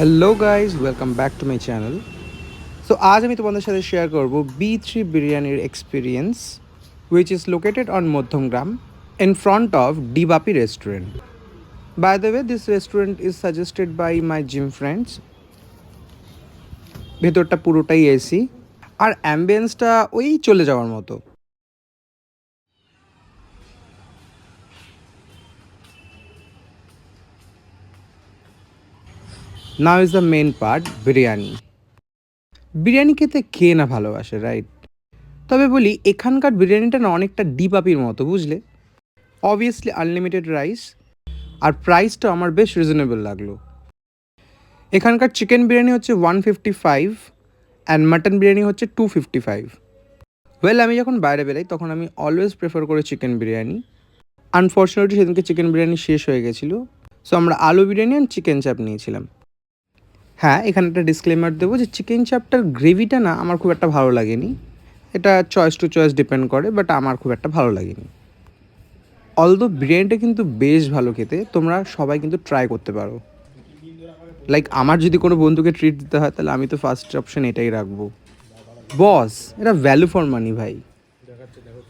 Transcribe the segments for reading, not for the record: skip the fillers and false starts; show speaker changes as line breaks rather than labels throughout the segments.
Hello guys, welcome back to my channel. So আজ আমি তোমাদের সাথে শেয়ার করব B3 বিরিয়ানির experience which is located on Madhyamgram in front of Dibapi restaurant. By the way, this restaurant is suggested by my gym friends. ভেতরটা পুরোটাই AC আর অ্যাম্বিয়েন্সটা ওই চলে যাওয়ার মতো। Now is the main part, biryani. Biryani খেতে কে না ভালোবাসে, রাইট? তবে বলি, এখানকার বিরিয়ানিটা না অনেকটা ডিবাপির মতো, বুঝলে? অবভিয়াসলি আনলিমিটেড রাইস, আর প্রাইসটা আমার বেশ রিজনেবল লাগলো। এখানকার চিকেন বিরিয়ানি হচ্ছে 155 অ্যান্ড মাটন বিরিয়ানি হচ্ছে 255। ওয়েল, আমি যখন বাইরে বেরাই তখন আমি অলওয়েজ প্রেফার করি চিকেন বিরিয়ানি। আনফর্চুনেটলি সেদিনকে চিকেন বিরিয়ানি শেষ হয়ে গেছিলো, সো আমরা আলু বিরিয়ানি অ্যান্ড চিকেন চাপ নিয়েছিলাম। হ্যাঁ, এখানে একটা ডিসক্লেমার দেবো যে চিকেন চাপটার গ্রেভিটা না আমার খুব একটা ভালো লাগেনি। এটা চয়েস টু চয়েস ডিপেন্ড করে, বাট আমার খুব একটা ভালো লাগেনি। অলদো বিরিয়ানিটা কিন্তু বেশ ভালো খেতে, তোমরা সবাই কিন্তু ট্রাই করতে পারো। লাইক আমার যদি কোনো বন্ধুকে ট্রিট দিতে হয় তাহলে আমি তো ফার্স্ট অপশন এটাই রাখবো। বস, এটা ভ্যালু ফর মানি ভাই।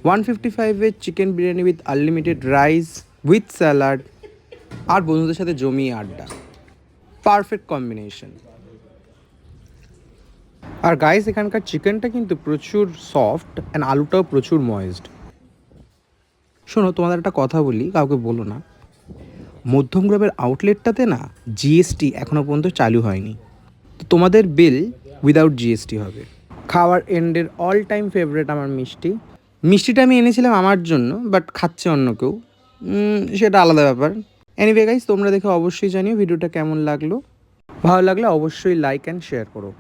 155-এর chicken biryani with unlimited rice with salad আর বন্ধুদের সাথে জমিয়ে আড্ডা, পারফেক্ট কম্বিনেশন। আর গাইস, এখানকার চিকেনটা কিন্তু প্রচুর সফট অ্যান্ড আলুটাও প্রচুর ময়েস্ট। শোনো, তোমাদের একটা কথা বলি, কাউকে বলো না, মধ্যমগ্রামের আউটলেটটাতে না জিএসটি এখনও পর্যন্ত চালু হয়নি, তো তোমাদের বিল উইদাউট জিএসটি হবে। খাওয়ার এন্ডের অল টাইম ফেভারেট আমার মিষ্টি। মিষ্টিটা আমি এনেছিলাম আমার জন্য, বাট খাচ্ছে অন্য কেউ, সেটা আলাদা ব্যাপার। এনিওয়ে গাইস, তোমরা দেখে অবশ্যই জানিও ভিডিওটা কেমন লাগলো। ভালো লাগলে অবশ্যই লাইক অ্যান্ড শেয়ার করো।